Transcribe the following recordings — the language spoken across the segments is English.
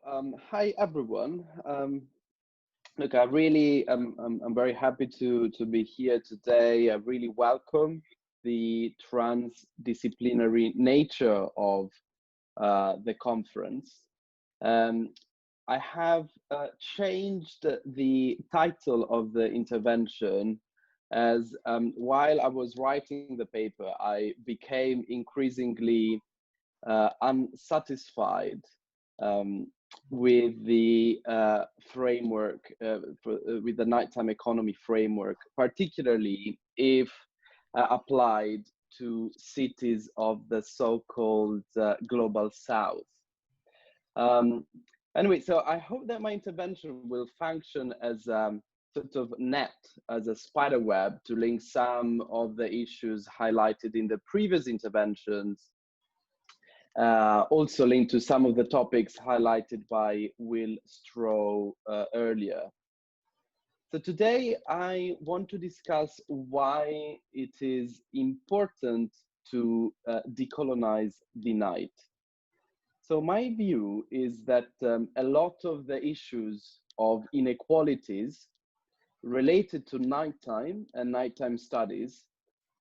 Hi everyone. Look, I really I'm very happy to be here today. I really welcome the transdisciplinary nature of the conference. Um, I have changed the title of the intervention as while I was writing the paper, I became increasingly unsatisfied um, with the framework, with the nighttime economy framework, particularly if applied to cities of the so-called global south. Um, anyway, so I hope that my intervention will function as sort of net, as a spider web to link some of the issues highlighted in the previous interventions, also linked to some of the topics highlighted by Will Stroh earlier. So today I want to discuss why it is important to decolonize the night. So my view is that a lot of the issues of inequalities related to nighttime and nighttime studies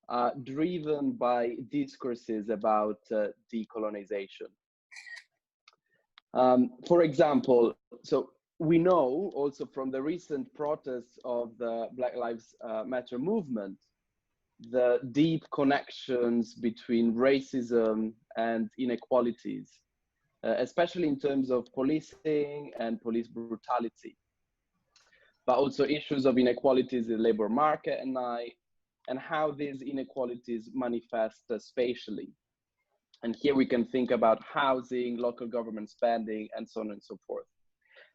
are driven by discourses about decolonization. For example, so we know also from the recent protests of the Black Lives Matter movement, the deep connections between racism and inequalities, especially in terms of policing and police brutality, but also issues of inequalities in the labor market at night, and how these inequalities manifest spatially. And here we can think about housing, local government spending, and so on and so forth.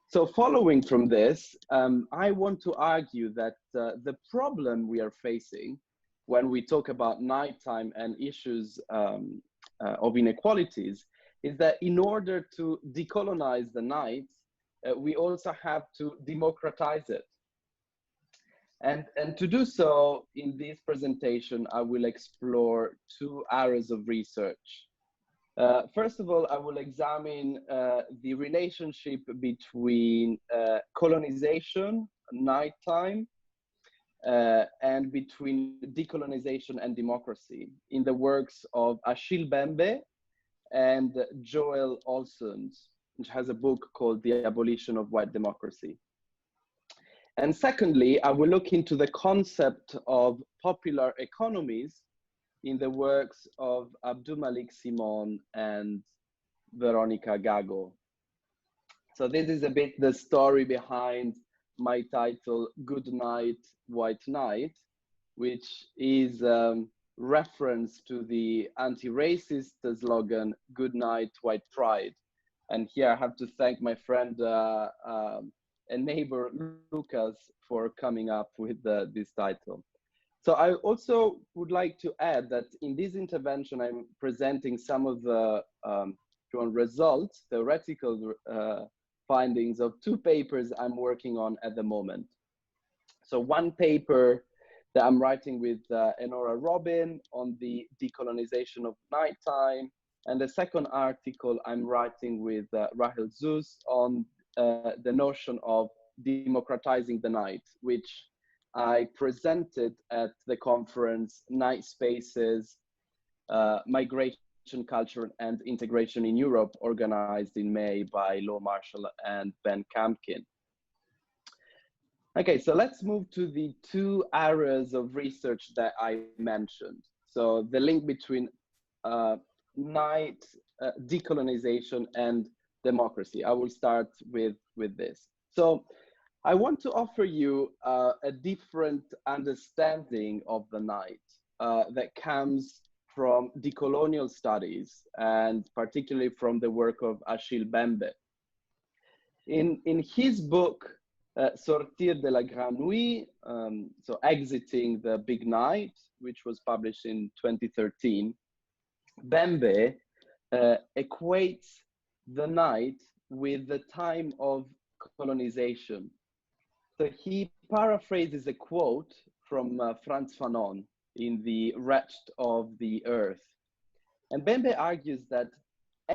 So following from this, I want to argue that the problem we are facing when we talk about nighttime and issues of inequalities is that in order to decolonize the night, we also have to democratize it. And to do so, in this presentation, I will explore two areas of research. First of all, I will examine the relationship between colonization, nighttime, and between decolonization and democracy in the works of Achille Mbembe and Joel Olsson, which has a book called The Abolition of White Democracy. And secondly, I will look into the concept of popular economies in the works of Abdulmalik Simon and Veronica Gago. So this is a bit the story behind my title, Good Night, White Night, which is reference to the anti-racist slogan, Good Night, White Pride. And here I have to thank my friend and neighbor Lucas for coming up with this title. So I also would like to add that in this intervention, I'm presenting some of the results, theoretical findings of two papers I'm working on at the moment. So one paper that I'm writing with Enora Robin on the decolonization of nighttime, and the second article I'm writing with Rahel Zeus on the notion of democratizing the night, which I presented at the conference Night Spaces, Migration, Culture and Integration in Europe, organized in May by Lo Marshall and Ben Kampkin. Okay, so let's move to the two areas of research that I mentioned. So the link between night decolonization and democracy. I will start with this. So I want to offer you a different understanding of the night that comes from decolonial studies, and particularly from the work of Achille Mbembe. In his book, Sortir de la Grande Nuit, so Exiting the Big Night, which was published in 2013, Mbembe equates the night with the time of colonization. So he paraphrases a quote from Frantz Fanon in The Wretched of the Earth. And Mbembe argues that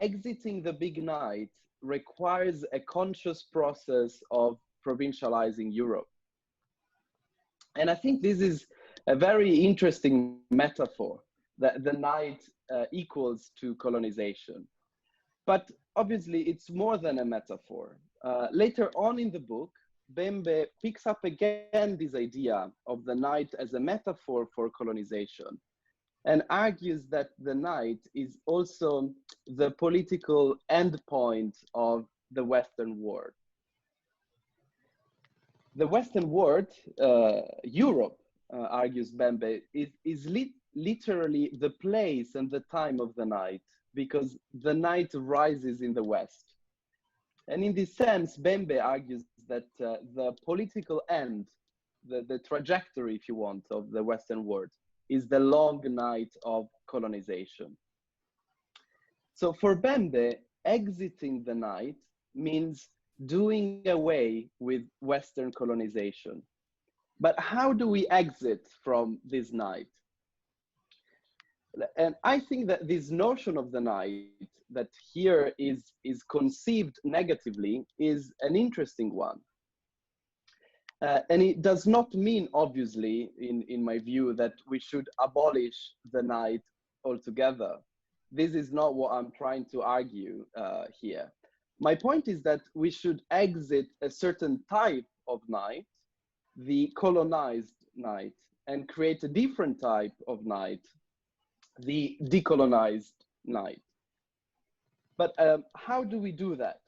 exiting the big night requires a conscious process of provincializing Europe. And I think this is a very interesting metaphor, that the night equals to colonization. But obviously, it's more than a metaphor. Later on in the book, Bembe picks up again this idea of the night as a metaphor for colonization, and argues that the night is also the political endpoint of the Western world. The Western world, Europe, argues Bembe, is literally the place and the time of the night, because the night rises in the West. And in this sense, Bembe argues that the political end, the trajectory, if you want, of the Western world is the long night of colonization. So for Bembe, exiting the night means doing away with Western colonization. But how do we exit from this night? And I think that this notion of the night that here is conceived negatively is an interesting one. And it does not mean, obviously, in my view, that we should abolish the night altogether. This is not what I'm trying to argue here. My point is that we should exit a certain type of night, the colonized night, and create a different type of night, the decolonized night. But how do we do that?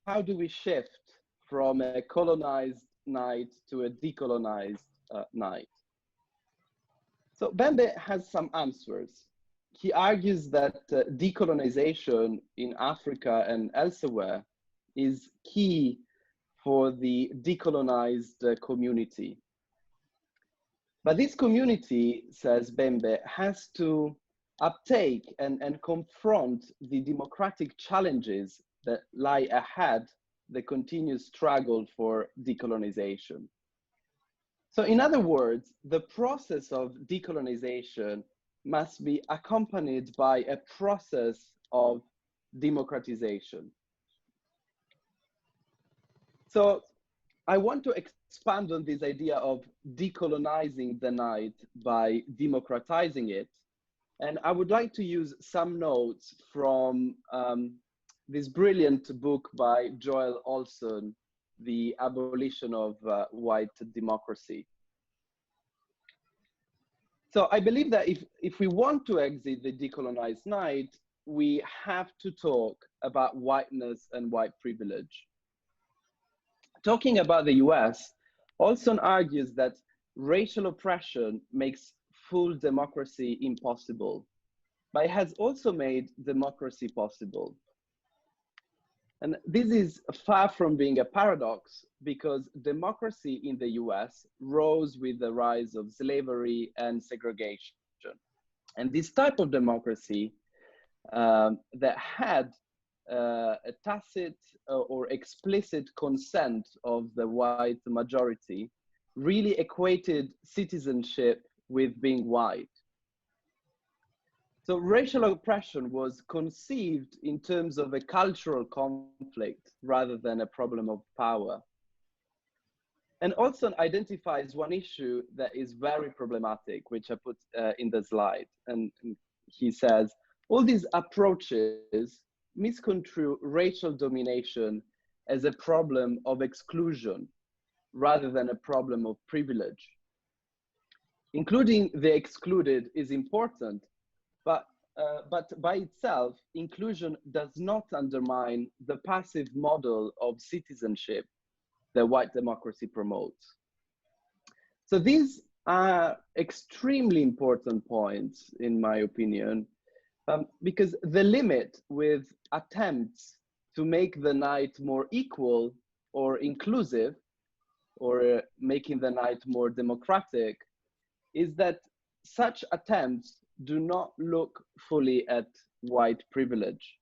How do we shift from a colonized night to a decolonized night? So Bembe has some answers. He argues that decolonization in Africa and elsewhere is key for the decolonized community. But this community, says Bembe, has to uptake and confront the democratic challenges that lie ahead the continuous struggle for decolonization. So in other words, the process of decolonization must be accompanied by a process of democratization. So I want to expand on this idea of decolonizing the night by democratizing it. And I would like to use some notes from this brilliant book by Joel Olson, The Abolition of White Democracy. So I believe that if we want to exit the decolonized night, we have to talk about whiteness and white privilege. Talking about the US, Olson argues that racial oppression makes full democracy impossible, but it has also made democracy possible. And this is far from being a paradox, because democracy in the US rose with the rise of slavery and segregation. And this type of democracy that had a tacit or explicit consent of the white majority really equated citizenship with being white. So racial oppression was conceived in terms of a cultural conflict rather than a problem of power. And Olson identifies one issue that is very problematic, which I put in the slide. And he says, all these approaches misconstrue racial domination as a problem of exclusion rather than a problem of privilege. Including the excluded is important, but by itself, inclusion does not undermine the passive model of citizenship that white democracy promotes. So these are extremely important points, in my opinion, because the limit with attempts to make the night more equal or inclusive, or making the night more democratic, is that such attempts do not look fully at white privilege.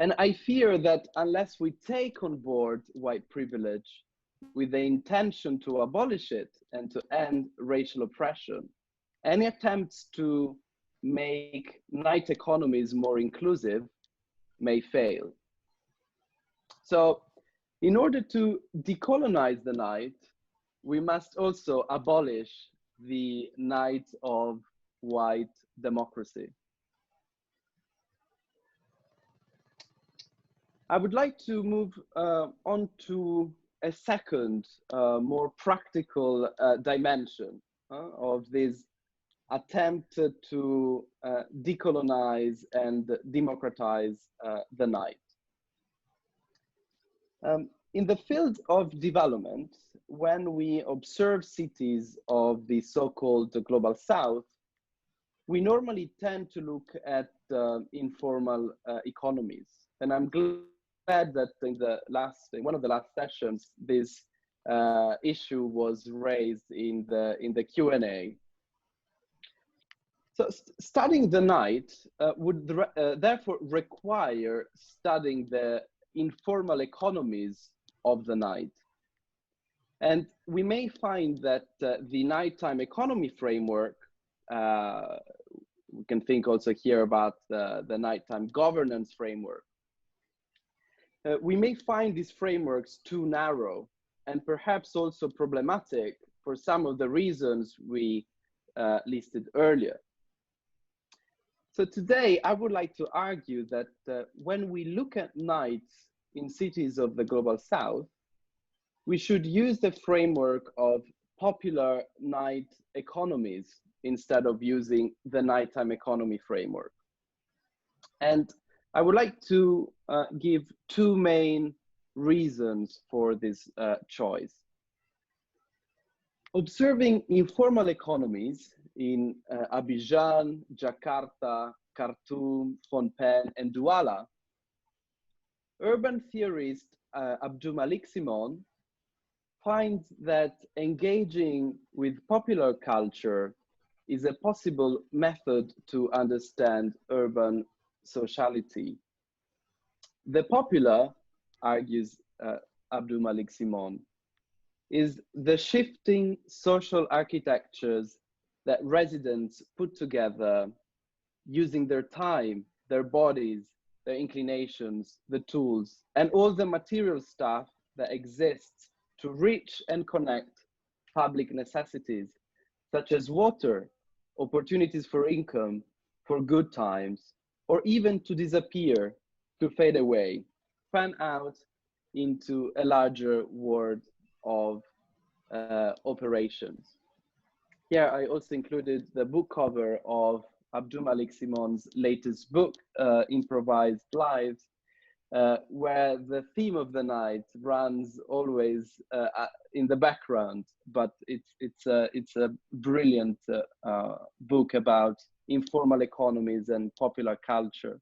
And I fear that unless we take on board white privilege with the intention to abolish it and to end racial oppression, any attempts to make night economies more inclusive may fail. So in order to decolonize the night, we must also abolish the night of white democracy. I would like to move on to a second, more practical dimension of this attempt to decolonize and democratize the night. In the field of development, when we observe cities of the so-called global south, we normally tend to look at informal economies. And I'm glad that in one of the last sessions, this issue was raised in the Q&A. So studying the night would therefore require studying the informal economies of the night. And we may find that the nighttime economy framework, we can think also here about the nighttime governance framework. We may find these frameworks too narrow and perhaps also problematic for some of the reasons we listed earlier. So today, I would like to argue that when we look at nights in cities of the global south, we should use the framework of popular night economies instead of using the nighttime economy framework. And I would like to give two main reasons for this choice. Observing informal economies in Abidjan, Jakarta, Khartoum, Phnom Penh, and Douala, urban theorist Abdulmalik Simon finds that engaging with popular culture is a possible method to understand urban sociality. The popular, argues Abdulmalik Simon, is the shifting social architectures that residents put together using their time, their bodies, their inclinations, the tools, and all the material stuff that exists to reach and connect public necessities, such as water, opportunities for income, for good times, or even to disappear, to fade away, fan out into a larger world of operations. Here I also included the book cover of Abdulmalik Simon's latest book, Improvised Lives, where the theme of the night runs always in the background, but it's a brilliant book about informal economies and popular culture.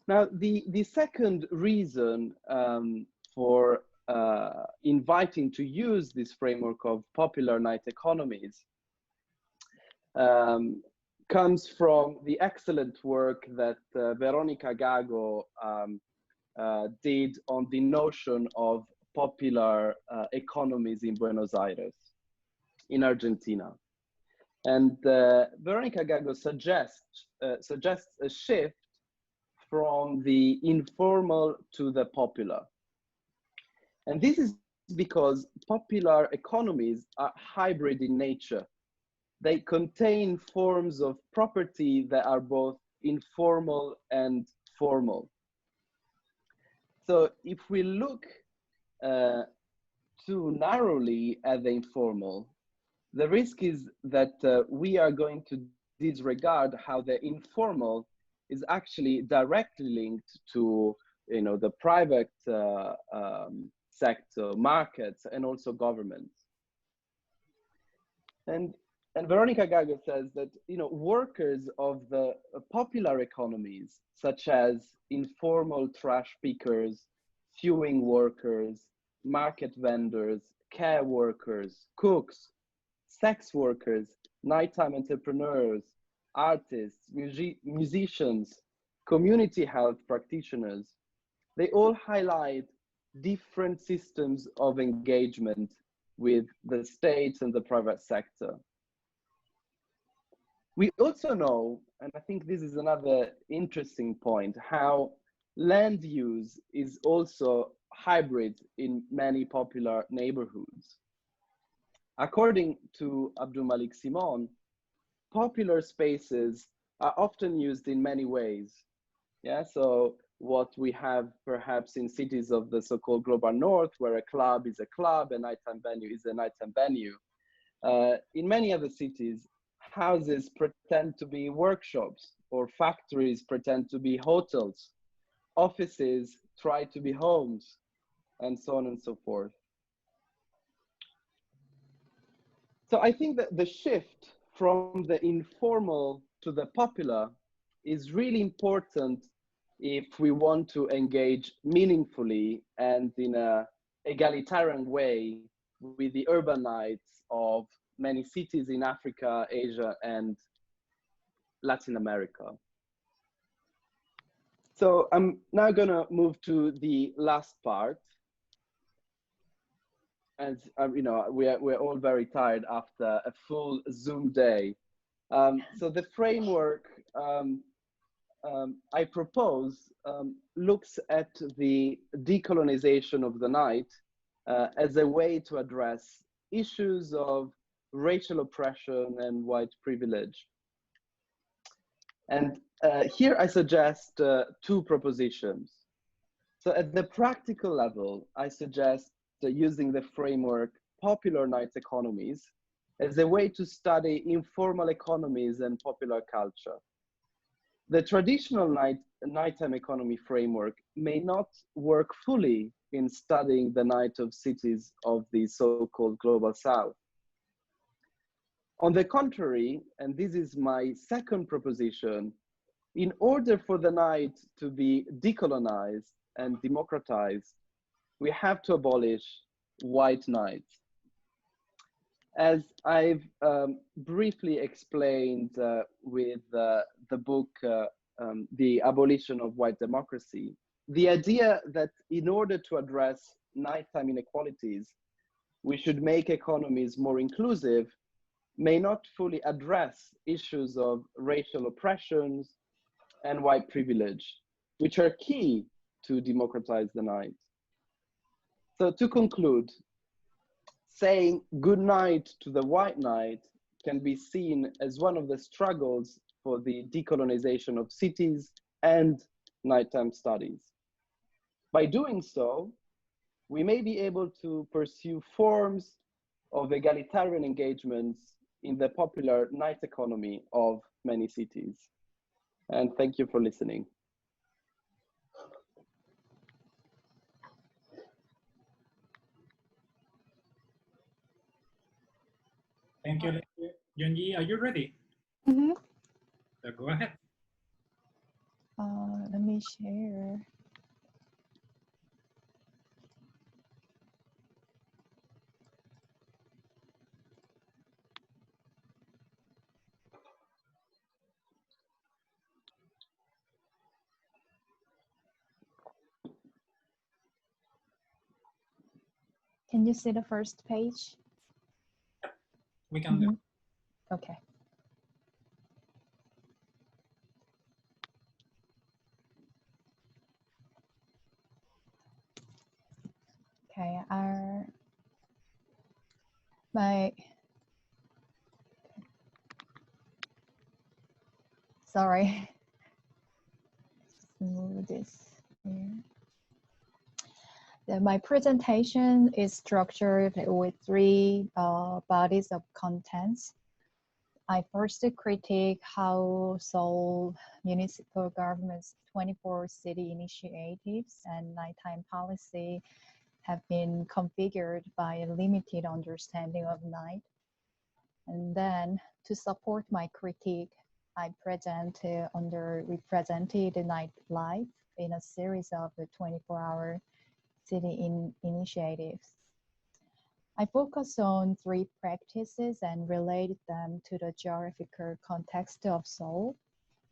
Now, the second reason for inviting to use this framework of popular night economies comes from the excellent work that Veronica Gago did on the notion of popular economies in Buenos Aires, in Argentina. And Veronica Gago suggests a shift from the informal to the popular. And this is because popular economies are hybrid in nature. They contain forms of property that are both informal and formal. So if we look too narrowly at the informal, the risk is that we are going to disregard how the informal is actually directly linked to, the private sector, markets, and also governments. And Veronica Gago says that, workers of the popular economies, such as informal trash pickers, queuing workers, market vendors, care workers, cooks, sex workers, nighttime entrepreneurs, artists, musicians, community health practitioners, they all highlight different systems of engagement with the state and the private sector. We also know, and I think this is another interesting point, how land use is also hybrid in many popular neighborhoods. According to Abdul Malik Simon, popular spaces are often used in many ways. Yeah, so what we have perhaps in cities of the so-called global north, where a club is a club, a nighttime venue is a nighttime venue. In many other cities, houses pretend to be workshops, or factories pretend to be hotels, offices try to be homes, and so on and so forth. So I think that the shift from the informal to the popular is really important if we want to engage meaningfully and in an egalitarian way with the urban nights of many cities in Africa, Asia, and Latin America. So I'm now gonna move to the last part. As you know, we're all very tired after a full Zoom day. So the framework I propose looks at the decolonization of the night as a way to address issues of racial oppression and white privilege. And here I suggest two propositions. So at the practical level, I suggest using the framework popular night economies as a way to study informal economies and popular culture. The traditional nighttime economy framework may not work fully in studying the night of cities of the so-called global south. On the contrary, and this is my second proposition, in order for the night to be decolonized and democratized, we have to abolish white nights. As I've briefly explained with the book, The Abolition of White Democracy, the idea that in order to address nighttime inequalities, we should make economies more inclusive may not fully address issues of racial oppressions and white privilege, which are key to democratize the night. So to conclude, saying good night to the white night can be seen as one of the struggles for the decolonization of cities and nighttime studies. By doing so, we may be able to pursue forms of egalitarian engagements in the popular night economy of many cities. And thank you for listening. Thank you, Jonghee. Are you ready? Mm-hmm. So go ahead. Let me share. Can you see the first page? We can do. Okay. Okay, sorry. Move this here. My presentation is structured with three bodies of contents. I first critique how Seoul municipal government's 24 city initiatives and nighttime policy have been configured by a limited understanding of night. And then to support my critique, I present underrepresented nightlife in a series of 24-hour city initiatives. I focus on three practices and relate them to the geographical context of Seoul.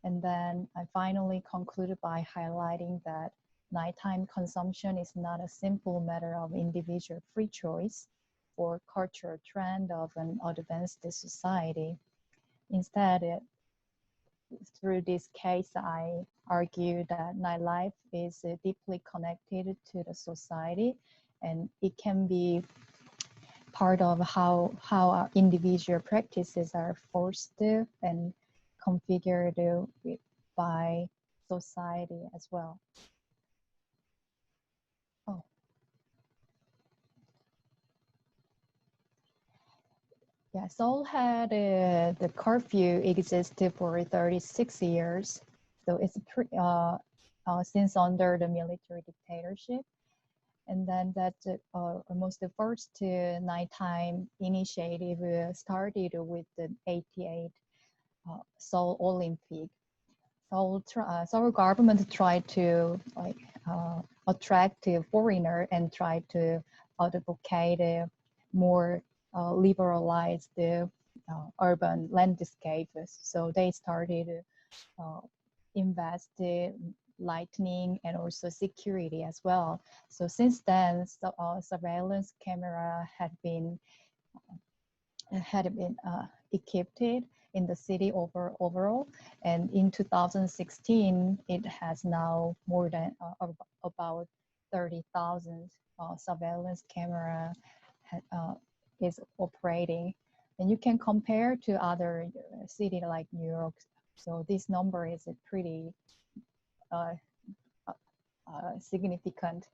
And then I finally concluded by highlighting that nighttime consumption is not a simple matter of individual free choice or cultural trend of an advanced society. Instead, through this case, I argue that nightlife is deeply connected to the society, and it can be part of how our individual practices are forced and configured by society as well. Oh. Yeah, Seoul had the curfew existed for 36 years. So it's since under the military dictatorship. And then that almost the first nighttime initiative started with the 88 Seoul Olympic. Seoul government tried to attract a foreigner and try to advocate more liberalized urban landscape. So they started invest lighting and also security as well. So since then, surveillance camera had been equipped in the city overall, and in 2016 it has now more than about 30,000 surveillance camera is operating, and you can compare to other cities like New York. So this number is pretty significant.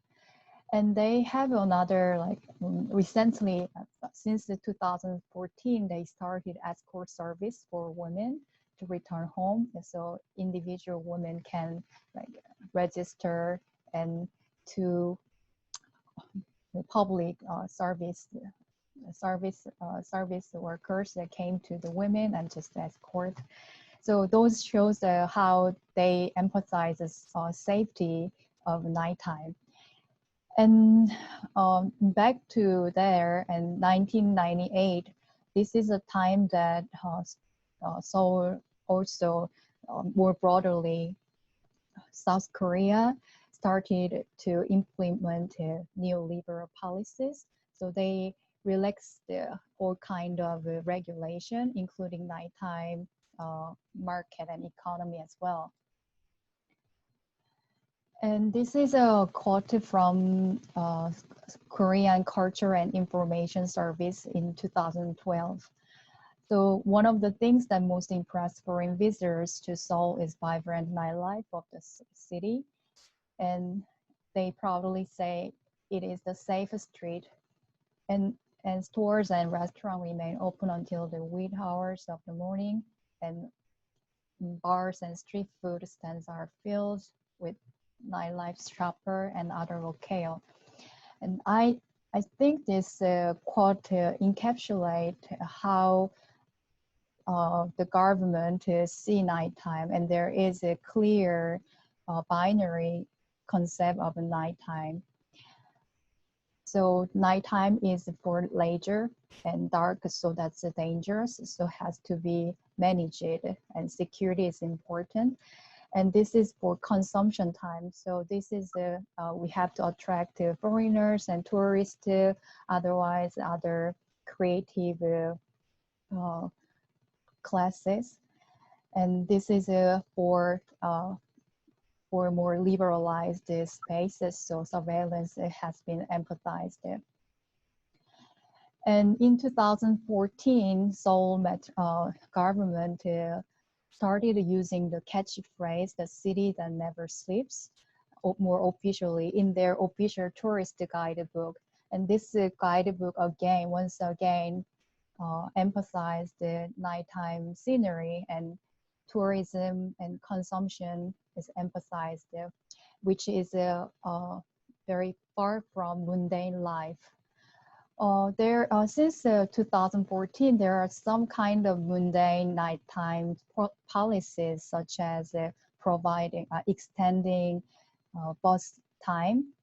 And they have another, like recently, since 2014, they started escort service for women to return home. And so individual women can like register and to public service workers that came to the women and just escort. So those shows how they emphasize safety of nighttime. And back to there in 1998, this is a time that Seoul also more broadly, South Korea started to implement neoliberal policies. So they relaxed all kind of regulation, including nighttime market and economy as well. And this is a quote from Korean Culture and Information Service in 2012. So one of the things that most impressed foreign visitors to Seoul is vibrant nightlife of the city. And they proudly say it is the safest street. And stores and restaurants remain open until the wee hours of the morning. And bars and street food stands are filled with nightlife shopper and other locale. And I think this quote encapsulate how the government see nighttime, and there is a clear binary concept of nighttime. So nighttime is for leisure and dark, so that's dangerous, so has to be managed, and security is important. And this is for consumption time. So this is we have to attract foreigners and tourists, otherwise other creative classes. And this is for more liberalized spaces. So surveillance has been emphasized. And in 2014, Seoul government started using the catchphrase, "the city that never sleeps," more officially in their official tourist guidebook. And this guidebook once again, emphasized the nighttime scenery, and tourism and consumption is emphasized, which is very far from mundane life. Since 2014, there are some kind of mundane nighttime policies, such as extending bus time.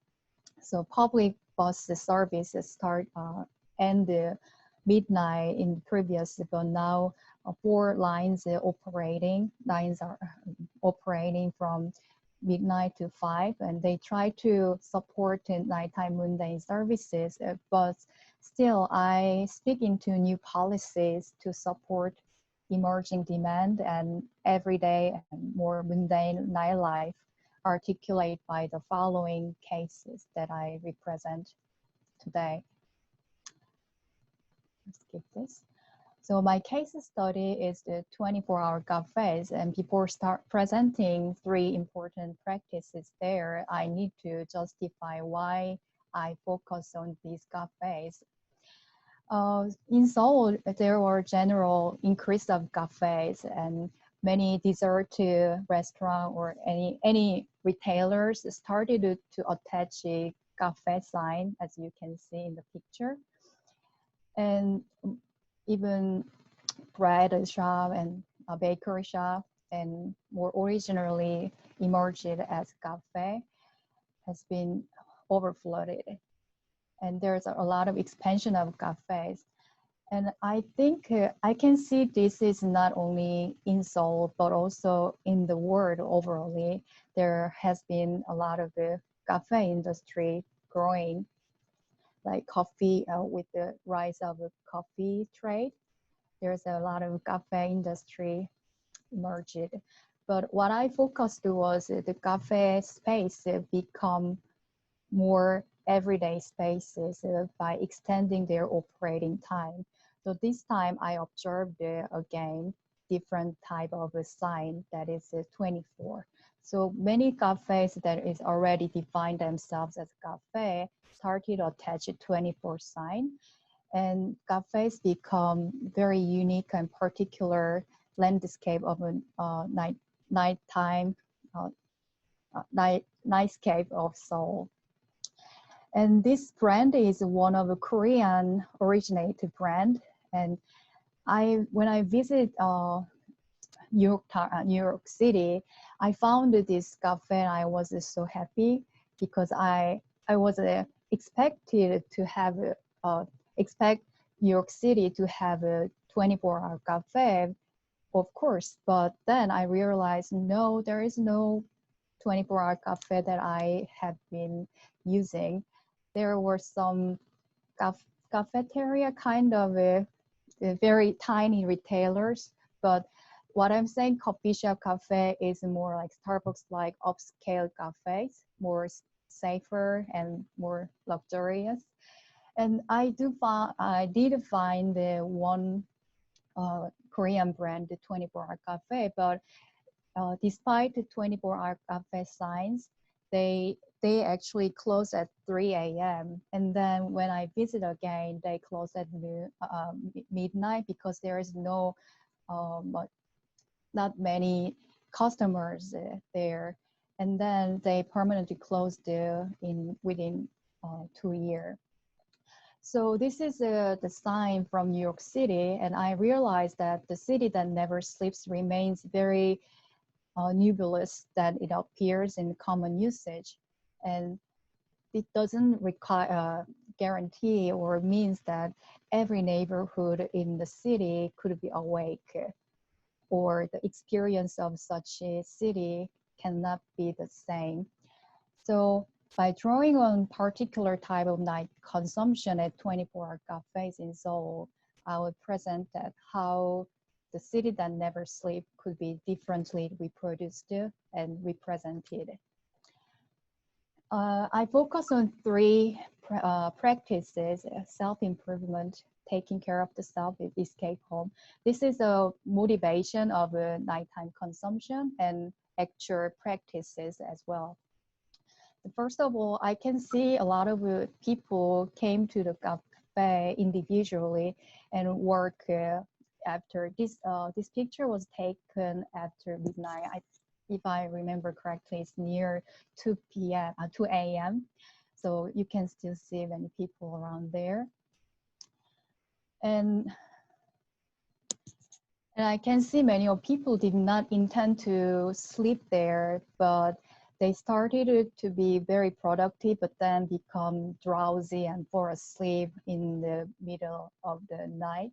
So public bus services end midnight in previous, but now 4 lines are operating. Lines are operating from midnight to 5, and they try to support nighttime mundane services, but still I speak into new policies to support emerging demand and everyday and more mundane nightlife articulated by the following cases that I represent today. Let's skip this. So my case study is the 24-hour cafes, and before start presenting 3 important practices there, I need to justify why I focus on these cafes. In Seoul, there were general increase of cafes, and many dessert restaurant or any retailers started to attach a cafe sign, as you can see in the picture. And even bread shop and a bakery shop, and more originally emerged as cafe, has been overflooded. And there's a lot of expansion of cafes. And I think I can see this is not only in Seoul, but also in the world overall. There has been a lot of the cafe industry growing, like coffee, with the rise of the coffee trade. There's a lot of cafe industry emerged. But what I focused was the cafe space become more everyday spaces by extending their operating time. So this time I observed again different type of a sign that is 24. So many cafes that is already defined themselves as cafe started to attach a 24 sign, and cafes become very unique and particular landscape of a nighttime nightscape of Seoul. And this brand is one of a Korean originated brand. And when I visit New York City, I found this cafe and I was so happy because I was expected to have expect New York City to have a 24-hour cafe, of course. But then I realized, no, there is no 24-hour cafe that I have been using. There were some cafeteria kind of a very tiny retailers, but what I'm saying, coffee shop cafe is more like Starbucks-like upscale cafes, more safer and more luxurious. And I did find the one Korean brand, the 24-hour cafe, but despite the 24-hour cafe signs, they actually close at 3 a.m. And then when I visit again, they close at midnight because there is not many customers there. And then they permanently closed within 2 years. So this is the sign from New York City, and I realized that the city that never sleeps remains very nebulous that it appears in common usage, and it doesn't require guarantee or means that every neighborhood in the city could be awake, or the experience of such a city cannot be the same. So by drawing on particular type of night consumption at 24-hour cafes in Seoul, I would present that how the city that never sleeps could be differently reproduced and represented. I focus on 3 practices: self-improvement, taking care of the self, escape home. This is a motivation of nighttime consumption and actual practices as well. First of all, I can see a lot of people came to the cafe individually and work after this. This picture was taken after midnight. If I remember correctly, it's near 2 a.m. So you can still see many people around there. And I can see many of people did not intend to sleep there, but they started to be very productive, but then become drowsy and fall asleep in the middle of the night.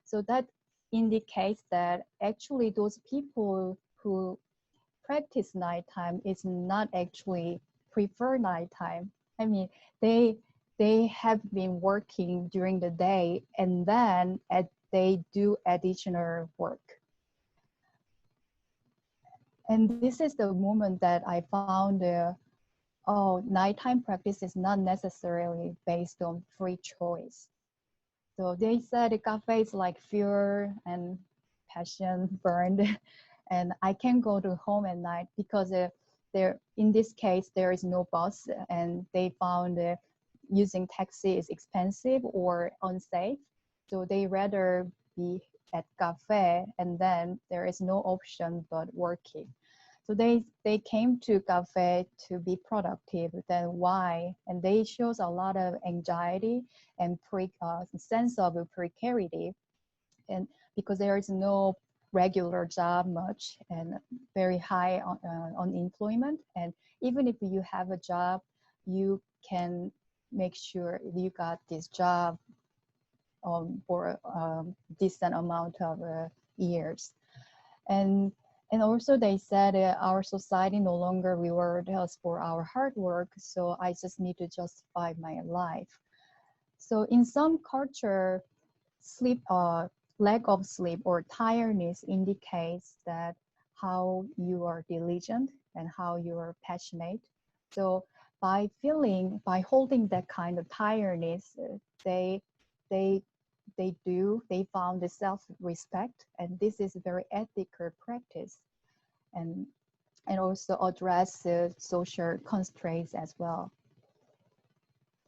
So that indicates that actually those people who practice nighttime is not actually prefer nighttime. I mean, they have been working during the day and then they do additional work. And this is the moment that I found, oh, nighttime practice is not necessarily based on free choice. So they said the cafe is like fear and passion burned, and I can go to home at night because there, in this case, there is no bus, and they found using taxi is expensive or unsafe. So they rather be at cafe, and then there is no option but working. So they came to cafe to be productive. Then why? And they shows a lot of anxiety and sense of precarity, and because there is no regular job much and very high unemployment. And even if you have a job, you can make sure you got this job for a decent amount of years. And also they said our society no longer reward us for our hard work, so I just need to justify my life. So in some culture, sleep, lack of sleep or tiredness indicates that how you are diligent and how you are passionate. So by holding that kind of tiredness, they found the self-respect, and this is a very ethical practice, and also address social constraints as well.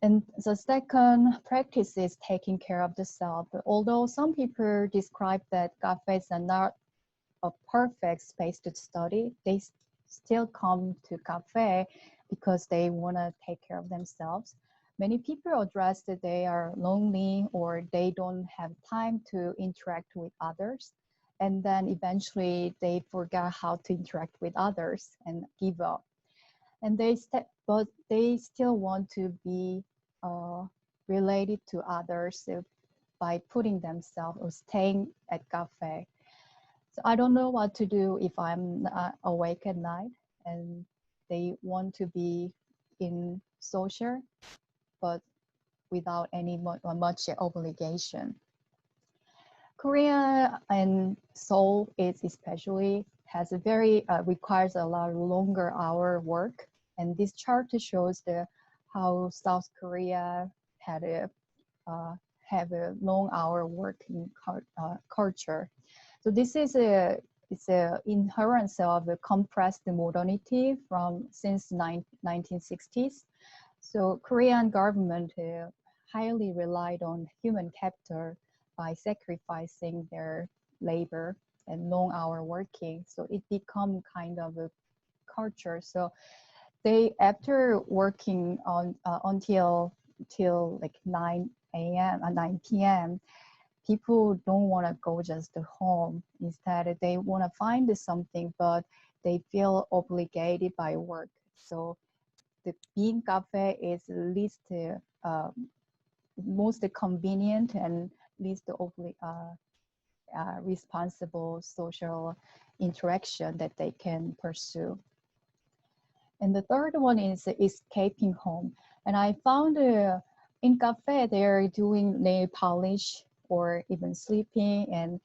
And the second practice is taking care of the self. Although some people describe that cafes are not a perfect space to study, they still come to cafe because they want to take care of themselves. Many people address that they are lonely or they don't have time to interact with others. And then eventually they forget how to interact with others and give up. And but they still want to be related to others by putting themselves or staying at cafe. So I don't know what to do if I'm awake at night and they want to be in social, but without any much obligation. Korea and Seoul is especially has a very requires a lot longer hour work, and this chart shows how South Korea had have a long hour working culture. So this is it's a inherence of a compressed modernity since 1960s. So Korean government highly relied on human capital by sacrificing their labor and long hour working. So it become kind of a culture. So they, after working on until like 9 a.m. 9 p.m., people don't want to go just to home. Instead, they want to find something, but they feel obligated by work. So the bean cafe is least most convenient and least responsible social interaction that they can pursue. And the third one is escaping home. And I found in cafe they're doing nail polish or even sleeping. And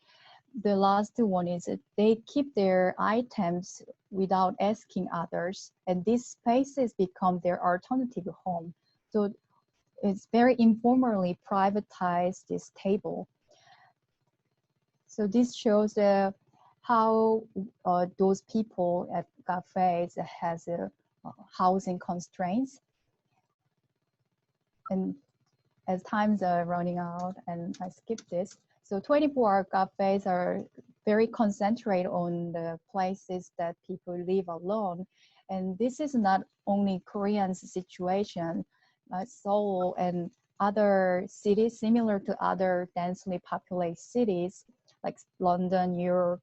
the last one is they keep their items without asking others, and these spaces become their alternative home. So it's very informally privatized this table. So this shows how those people at cafes has housing constraints. And as times are running out, and I skip this. So 24-hour cafes are very concentrated on the places that people live alone. And this is not only Korean's situation. Seoul and other cities similar to other densely populated cities like London, New York,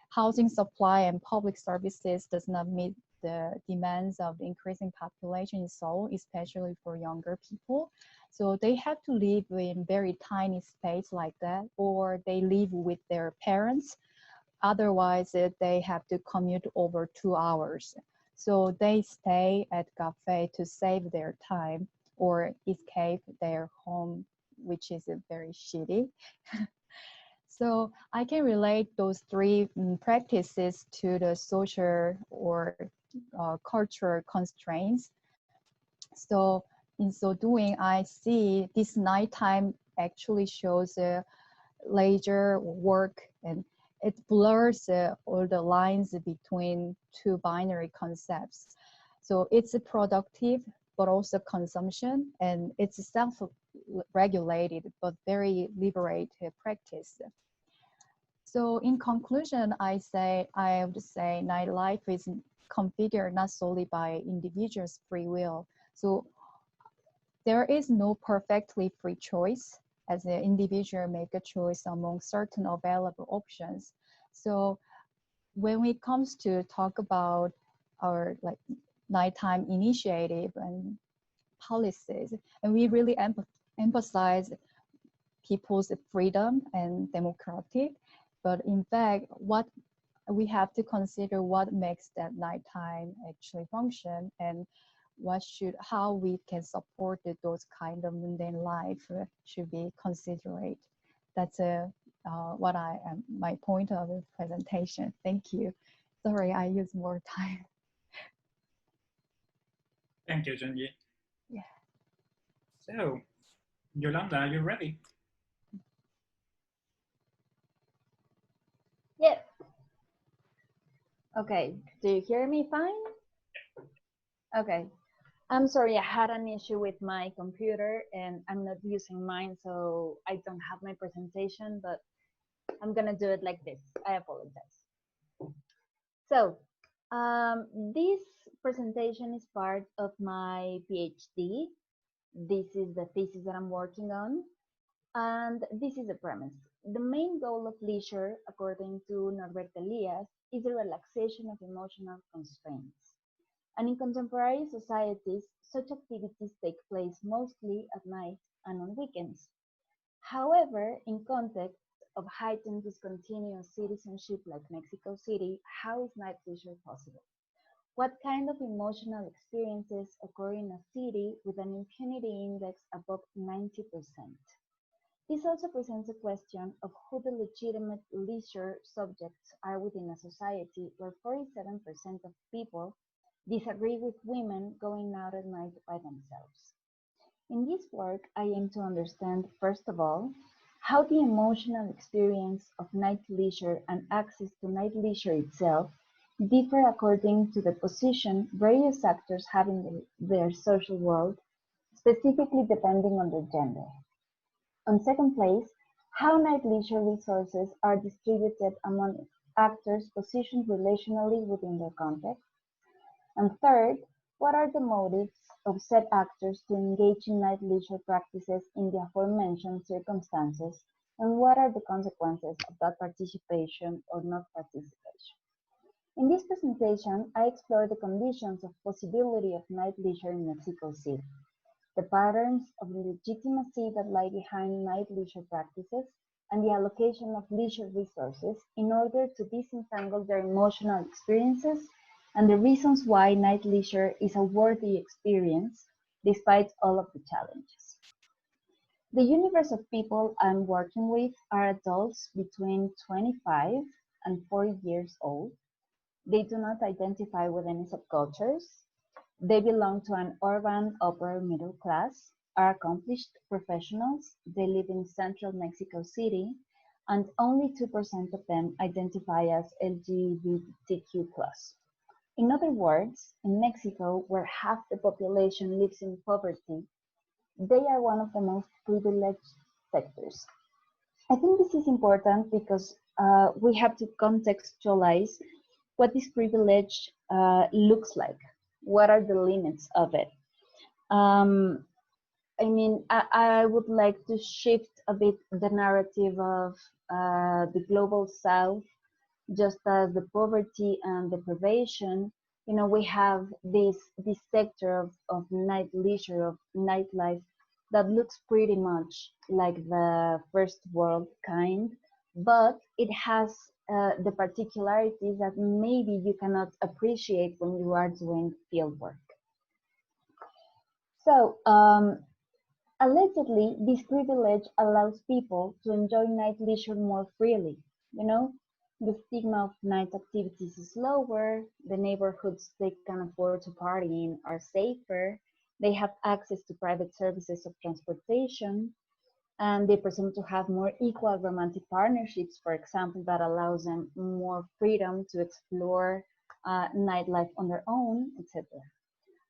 housing supply and public services does not meet the demands of the increasing population in Seoul, especially for younger people. So they have to live in very tiny space like that, or they live with their parents. Otherwise, they have to commute over 2 hours. So they stay at cafe to save their time or escape their home, which is very shitty. So I can relate those three practices to the social or cultural constraints. So in so doing, I see this nighttime actually shows leisure work, and it blurs all the lines between two binary concepts. So it's a productive, but also consumption, and it's a self-regulated, but very liberated practice. So in conclusion, I would say nightlife is configured not solely by individuals' free will. So there is no perfectly free choice, as an individual make a choice among certain available options. So when it comes to talk about our like nighttime initiative and policies, and we really emphasize people's freedom and democratic, but in fact, what we have to consider what makes that nighttime actually function, and how we can support those kind of mundane life should be considered. That's what my point of the presentation. Thank you. Sorry, I use more time. Thank you, Jonghee. Yeah. So, Yolanda, are you ready? Yep. Okay, do you hear me fine? Okay. I'm sorry, I had an issue with my computer and I'm not using mine, so I don't have my presentation, but I'm gonna do it like this. I apologize. So, this presentation is part of my PhD. This is the thesis that I'm working on, and this is the premise. The main goal of leisure, according to Norbert Elias, is the relaxation of emotional constraints. And in contemporary societies, such activities take place mostly at night and on weekends. However, in contexts of heightened discontinuous citizenship like Mexico City, how is night leisure possible? What kind of emotional experiences occur in a city with an impunity index above 90%? This also presents a question of who the legitimate leisure subjects are within a society where 47% of people disagree with women going out at night by themselves. In this work, I aim to understand, first of all, how the emotional experience of night leisure and access to night leisure itself differ according to the position various actors have in their social world, specifically depending on their gender. On second place, how night leisure resources are distributed among actors positioned relationally within their context. And third, what are the motives of said actors to engage in night leisure practices in the aforementioned circumstances, and what are the consequences of that participation or not participation? In this presentation, I explore the conditions of possibility of night leisure in Mexico City, the patterns of legitimacy that lie behind night leisure practices, and the allocation of leisure resources in order to disentangle their emotional experiences and the reasons why night leisure is a worthy experience despite all of the challenges. The universe of people I'm working with are adults between 25 and 40 years old. They do not identify with any subcultures. They belong to an urban upper middle class, are accomplished professionals, they live in central Mexico City, and only 2% of them identify as LGBTQ+. In other words, in Mexico, where half the population lives in poverty, they are one of the most privileged sectors. I think this is important because we have to contextualize what this privilege looks like. What are the limits of it? I mean, I would like to shift a bit the narrative of the global South. Just as the poverty and deprivation, you know, we have this sector of night leisure, of nightlife, that looks pretty much like the first world kind, but it has the particularities that maybe you cannot appreciate when you are doing field work. So Allegedly, this privilege allows people to enjoy night leisure more freely. You know, the stigma of night activities is lower, the neighborhoods they can afford to party in are safer, they have access to private services of transportation, and they presume to have more equal romantic partnerships, for example, that allows them more freedom to explore nightlife on their own, etc.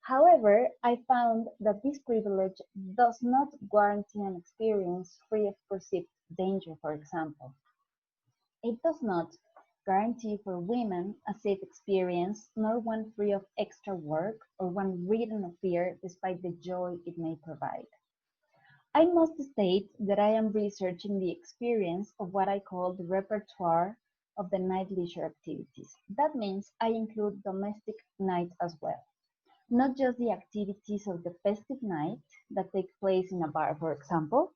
However, I found that this privilege does not guarantee an experience free of perceived danger, for example. It does not guarantee for women a safe experience, nor one free of extra work or one ridden of fear despite the joy it may provide. I must state that I am researching the experience of what I call the repertoire of the night leisure activities. That means I include domestic night as well, not just the activities of the festive night that take place in a bar, for example.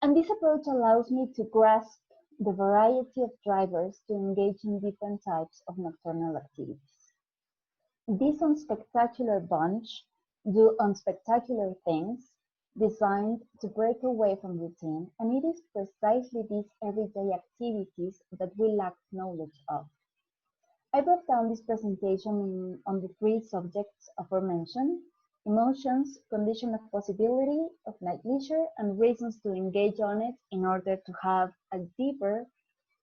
And this approach allows me to grasp the variety of drivers to engage in different types of nocturnal activities. This unspectacular bunch do unspectacular things designed to break away from routine, and it is precisely these everyday activities that we lack knowledge of. I broke down this presentation on the three subjects aforementioned: emotions, condition of possibility of night leisure, and reasons to engage on it in order to have a deeper,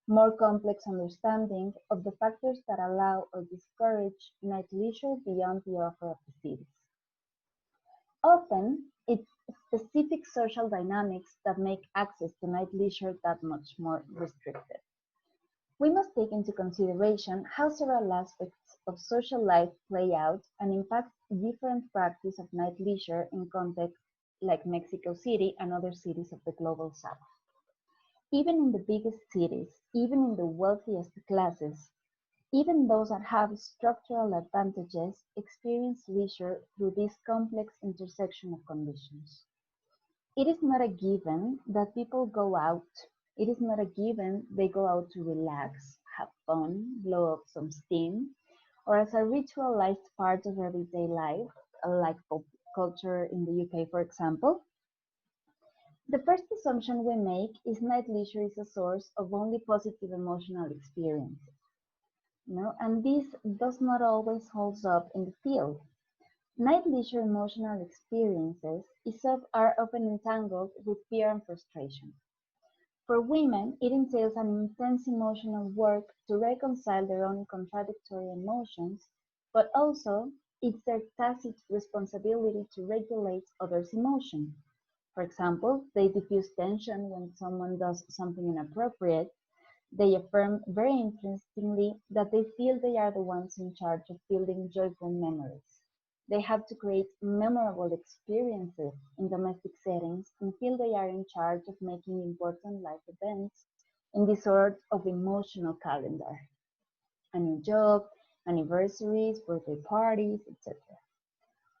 more complex understanding of the factors that allow or discourage night leisure beyond the offer of the cities. Often, it's specific social dynamics that make access to night leisure that much more restricted. We must take into consideration how several aspects of social life play out and impact different practice of night leisure in contexts like Mexico City and other cities of the global south. Even in the biggest cities, even in the wealthiest classes, even those that have structural advantages experience leisure through this complex intersection of conditions. It is not a given that people go out. It is not a given they go out to relax, have fun, blow off some steam, or as a ritualized part of everyday life, like pop culture in the UK, for example. The first assumption we make is night leisure is a source of only positive emotional experiences. And this does not always hold up in the field. Night leisure emotional experiences are often entangled with fear and frustration. For women, it entails an intense emotional work to reconcile their own contradictory emotions, but also it's their tacit responsibility to regulate others' emotion. For example, they diffuse tension when someone does something inappropriate. They affirm very interestingly that they feel they are the ones in charge of building joyful memories. They have to create memorable experiences in domestic settings and feel they are in charge of making important life events in this sort of emotional calendar. A new job, anniversaries, birthday parties, etc.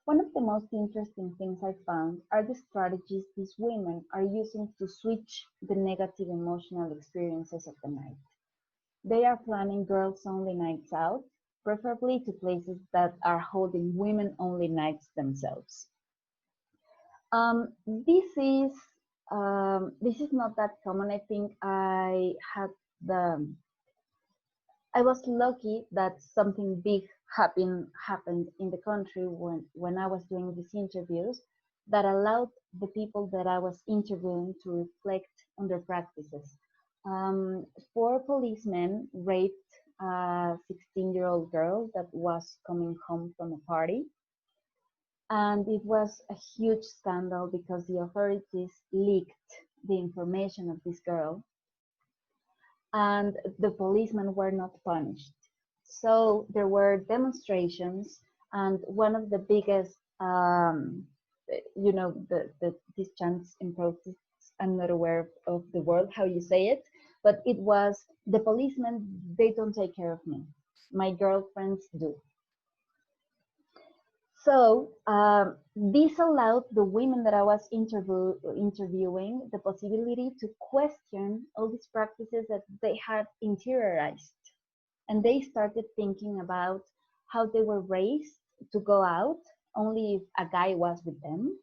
One of the most interesting things I found are the strategies these women are using to switch the negative emotional experiences of the night. They are planning girls-only nights out, preferably to places that are holding women-only nights themselves. This is not that common. I think I was lucky that something big happened in the country when I was doing these interviews that allowed the people that I was interviewing to reflect on their practices. 4 policemen raped a 16-year-old girl that was coming home from a party. And it was a huge scandal because the authorities leaked the information of this girl and the policemen were not punished. So there were demonstrations, and one of the biggest, these chants and protests, I'm not aware of the word, how you say it, but it was, the policemen, they don't take care of me. My girlfriends do. So this allowed the women that I was interviewing the possibility to question all these practices that they had interiorized. And they started thinking about how they were raised to go out only if a guy was with them,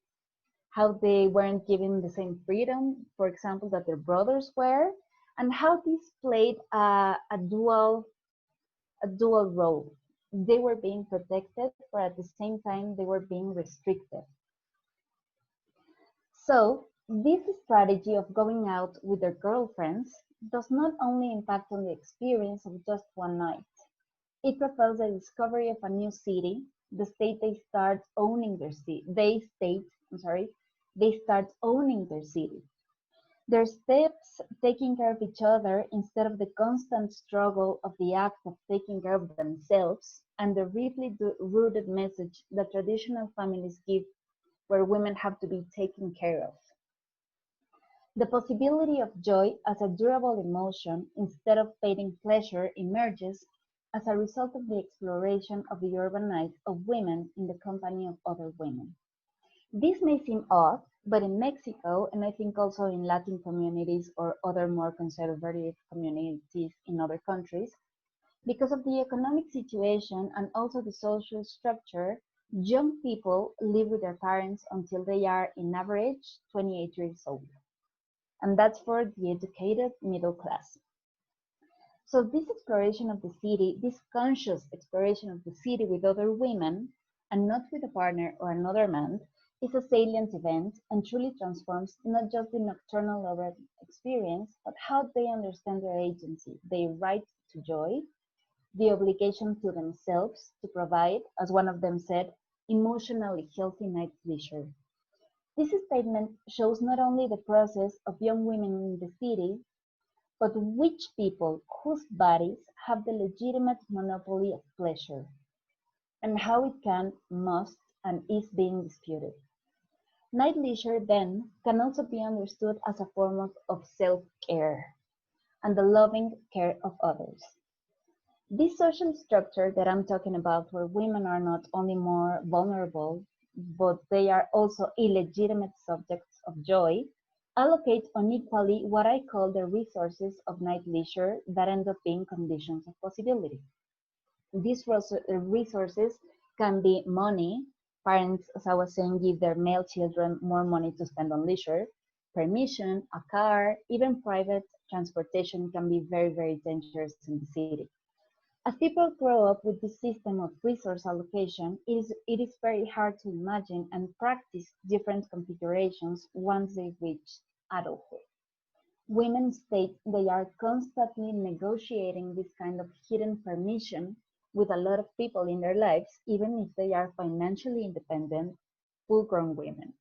how they weren't given the same freedom, for example, that their brothers were, and how this played a dual role. They were being protected, but at the same time, they were being restricted. So this strategy of going out with their girlfriends does not only impact on the experience of just one night. It propels the discovery of a new city, the state they start owning their city. They start owning their city. Their steps taking care of each other instead of the constant struggle of the act of taking care of themselves, and the deeply rooted message that traditional families give where women have to be taken care of. The possibility of joy as a durable emotion instead of fading pleasure emerges as a result of the exploration of the urban night of women in the company of other women. This may seem odd, but in Mexico, and I think also in Latin communities or other more conservative communities in other countries, because of the economic situation and also the social structure, young people live with their parents until they are, in average, 28 years old. And that's for the educated middle class. So this exploration of the city, this conscious exploration of the city with other women, and not with a partner or another man, is a salient event and truly transforms not just the nocturnal urban experience, but how they understand their agency, their right to joy, the obligation to themselves to provide, as one of them said, emotionally healthy night leisure. This statement shows not only the process of young women in the city, but which people whose bodies have the legitimate monopoly of pleasure, and how it can, must, and is being disputed. Night leisure, then, can also be understood as a form of self-care and the loving care of others. This social structure that I'm talking about, where women are not only more vulnerable, but they are also illegitimate subjects of joy, allocate unequally what I call the resources of night leisure that end up being conditions of possibility. These resources can be money. Parents, as I was saying, give their male children more money to spend on leisure. Permission, a car, even private transportation can be very, very dangerous in the city. As people grow up with this system of resource allocation, it is very hard to imagine and practice different configurations once they reach adulthood. Women state they are constantly negotiating this kind of hidden permission with a lot of people in their lives, even if they are financially independent, full-grown women.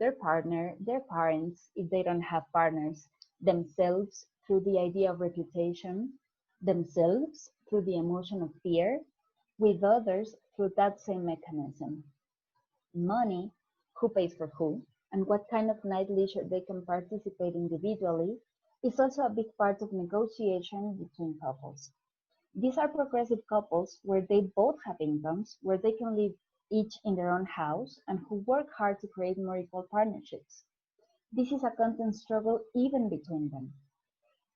Their partner, their parents, if they don't have partners, themselves through the idea of reputation, themselves through the emotion of fear, with others through that same mechanism. Money, who pays for who, and what kind of night leisure they can participate individually, is also a big part of negotiation between couples. These are progressive couples where they both have incomes, where they can live each in their own house, and who work hard to create more equal partnerships. This is a constant struggle even between them.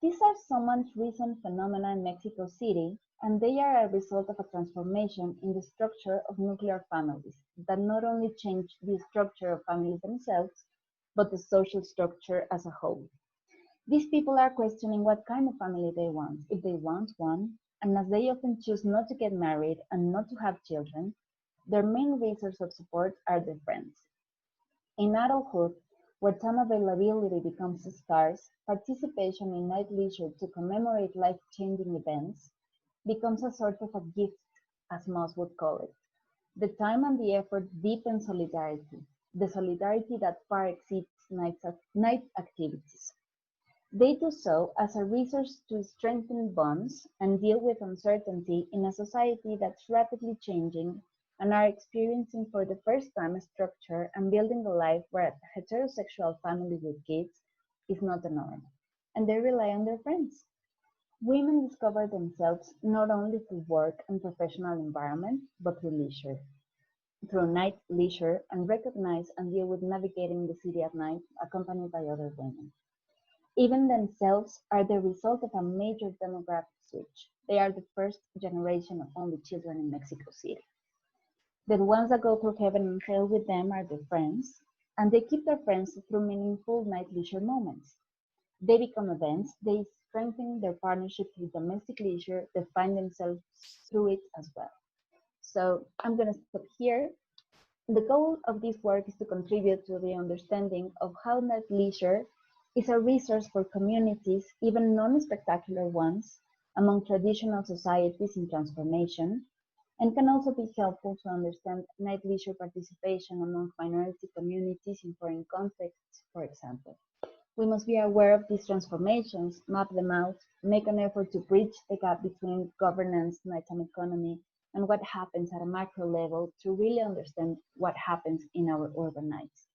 These are somewhat recent phenomena in Mexico City, and they are a result of a transformation in the structure of nuclear families that not only change the structure of families themselves, but the social structure as a whole. These people are questioning what kind of family they want, if they want one, and as they often choose not to get married and not to have children, their main resource of support are their friends. In adulthood, where time availability becomes scarce, participation in night leisure to commemorate life-changing events becomes a sort of a gift, as Moss would call it. The time and the effort deepen solidarity, the solidarity that far exceeds night activities. They do so as a resource to strengthen bonds and deal with uncertainty in a society that's rapidly changing and are experiencing for the first time a structure and building a life where a heterosexual family with kids is not the norm, and they rely on their friends. Women discover themselves not only through work and professional environment, but through leisure, through night leisure, and recognize and deal with navigating the city at night accompanied by other women. Even themselves are the result of a major demographic switch. They are the first generation of only children in Mexico City. The ones that go through heaven and hell with them are their friends, and they keep their friends through meaningful night leisure moments. They become events, they strengthen their partnership with domestic leisure, they find themselves through it as well. So I'm going to stop here. The goal of this work is to contribute to the understanding of how night leisure is a resource for communities, even non-spectacular ones, among traditional societies in transformation, and can also be helpful to understand night leisure participation among minority communities in foreign contexts, for example. We must be aware of these transformations, map them out, make an effort to bridge the gap between governance, nighttime economy, and what happens at a macro level to really understand what happens in our urban nights.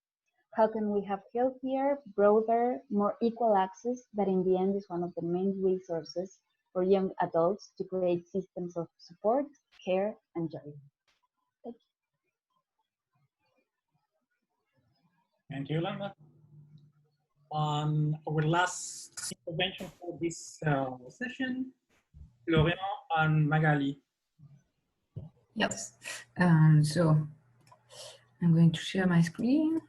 How can we have healthier, broader, more equal access that in the end is one of the main resources for young adults to create systems of support, care, and joy? Thank you. Thank you, Yolanda. Our last intervention for this session, Florian and Magali. Yes, so I'm going to share my screen.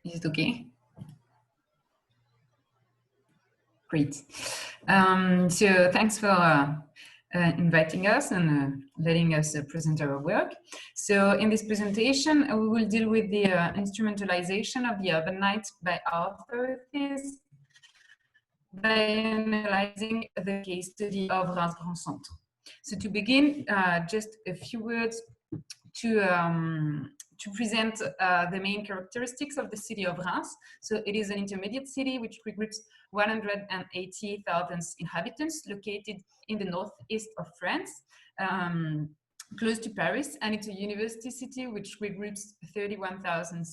Is it okay? Great. So thanks for inviting us and letting us present our work. So in this presentation, we will deal with the instrumentalization of the urban night by authorities by analyzing the case study of Reims Grand Centre. So to begin, just a few words to present the main characteristics of the city of Reims. So it is an intermediate city which regroups 180,000 inhabitants located in the northeast of France, close to Paris, and it's a university city which regroups 31,000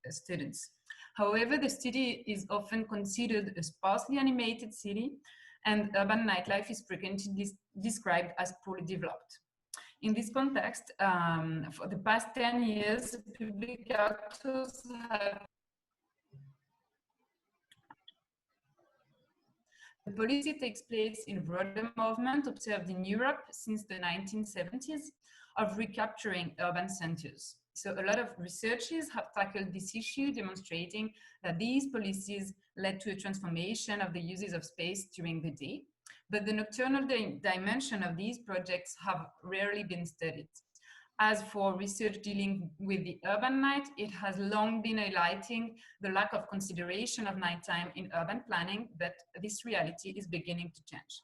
students. However, the city is often considered a sparsely animated city, and urban nightlife is frequently described as poorly developed. In this context, for the past 10 years, public actors have the policy takes place in broader movement observed in Europe since the 1970s of recapturing urban centers. So a lot of researchers have tackled this issue, demonstrating that these policies led to a transformation of the uses of space during the day. But the nocturnal dimension of these projects have rarely been studied. As for research dealing with the urban night, it has long been highlighting the lack of consideration of nighttime in urban planning, but this reality is beginning to change.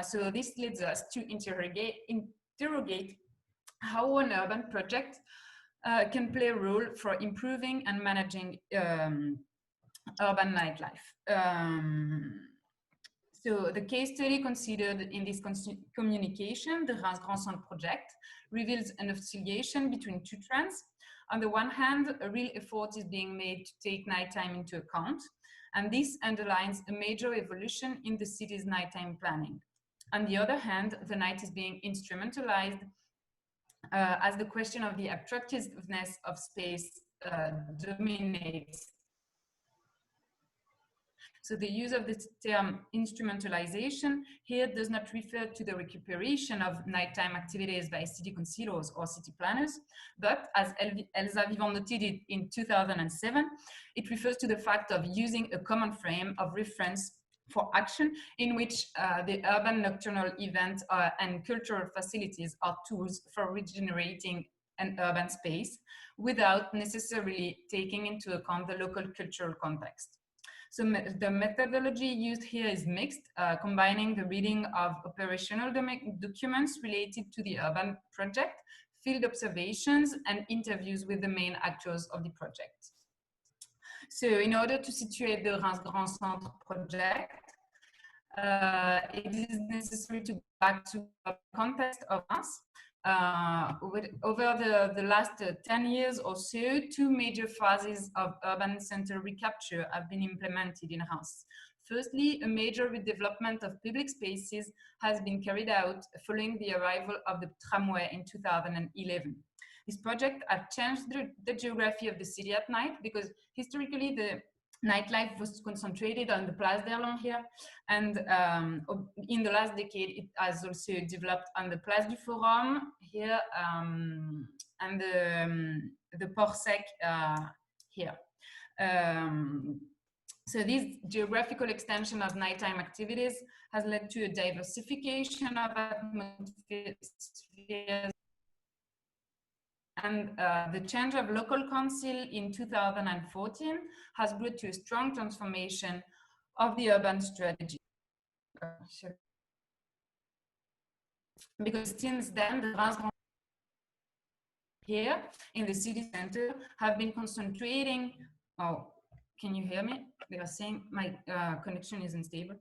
So this leads us to interrogate how an urban project can play a role for improving and managing urban nightlife. So the case study considered in this communication, the Reims Grand Centre project, reveals an oscillation between two trends. On the one hand, a real effort is being made to take nighttime into account, and this underlines a major evolution in the city's nighttime planning. On the other hand, the night is being instrumentalized as the question of the attractiveness of space dominates. So the use of the term instrumentalization here does not refer to the recuperation of nighttime activities by city councillors or city planners, but as Elsa Vivant noted it in 2007, it refers to the fact of using a common frame of reference for action in which the urban nocturnal events and cultural facilities are tools for regenerating an urban space without necessarily taking into account the local cultural context. So the methodology used here is mixed, combining the reading of operational documents related to the urban project, field observations, and interviews with the main actors of the project. So in order to situate the Reims Grand Centre project, it is necessary to go back to the context of Reims. Over the last 10 years or so, two major phases of urban center recapture have been implemented in Reims. Firstly, a major redevelopment of public spaces has been carried out following the arrival of the tramway in 2011. This project has changed the geography of the city at night because historically the nightlife was concentrated on the Place d'Erlon here, and in the last decade it has also developed on the Place du Forum here, and the Port Sec here. So this geographical extension of nighttime activities has led to a diversification of atmospheres, and the change of local council in 2014 has brought to a strong transformation of the urban strategy. Because since then, the Reims Grand here in the city center have been concentrating. Oh, can you hear me? They are saying my connection is unstable.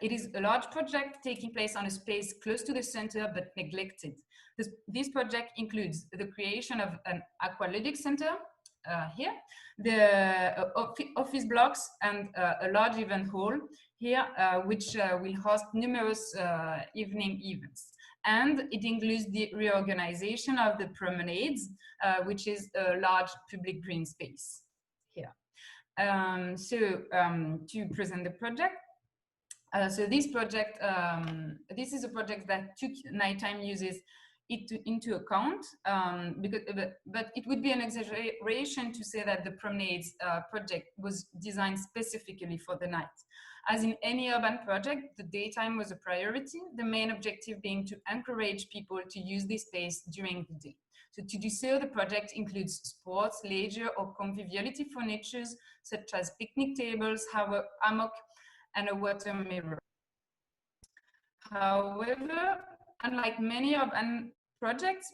It is a large project taking place on a space close to the center but neglected. This project includes the creation of an aqualudic center here, the office blocks, and a large event hall here, which will host numerous evening events. And it includes the reorganization of the promenades, which is a large public green space here. To present the project, so this project, this is a project that took nighttime uses into account, but it would be an exaggeration to say that the promenades project was designed specifically for the night. As in any urban project, the daytime was a priority, the main objective being to encourage people to use this space during the day. So to do so, the project includes sports, leisure, or conviviality furnitures, such as picnic tables, hammock, and a water mirror. However, unlike many urban projects,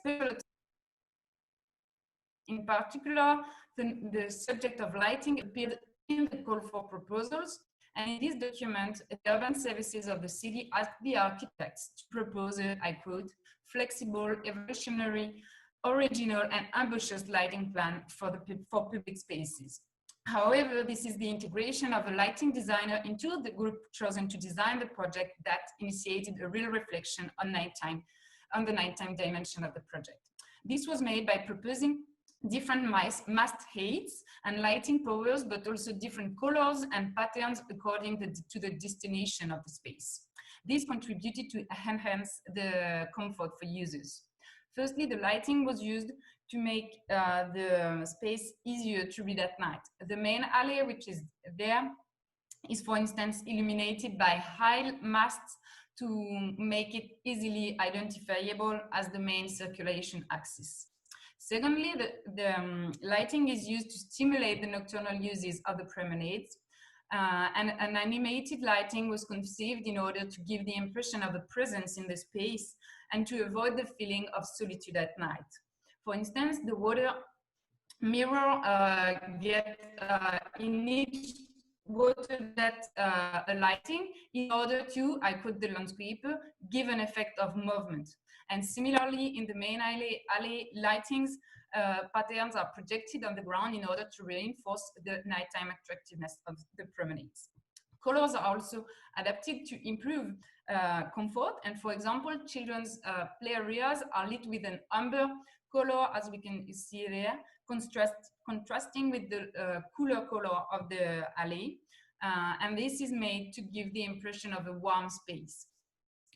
in particular, the subject of lighting appeared in the call for proposals. And in this document, the urban services of the city asked the architects to propose a, I quote, flexible, evolutionary, original, and ambitious lighting plan for public spaces. However, this is the integration of a lighting designer into the group chosen to design the project that initiated a real reflection on the nighttime dimension of the project. This was made by proposing different mast heights and lighting powers, but also different colors and patterns according to the destination of the space. This contributed to enhance the comfort for users. Firstly, the lighting was used to make the space easier to read at night. The main alley, which is there, is, for instance, illuminated by high masts to make it easily identifiable as the main circulation axis. Secondly, the lighting is used to stimulate the nocturnal uses of the promenades, and an animated lighting was conceived in order to give the impression of a presence in the space and to avoid the feeling of solitude at night. For instance, the water mirror in each water a lighting in order to, I quote the landscaper, give an effect of movement. And similarly, in the main alley lightings, patterns are projected on the ground in order to reinforce the nighttime attractiveness of the promenades. Colors are also adapted to improve comfort, and for example, children's play areas are lit with an amber color, as we can see there, contrasting with the cooler color of the alley, and this is made to give the impression of a warm space.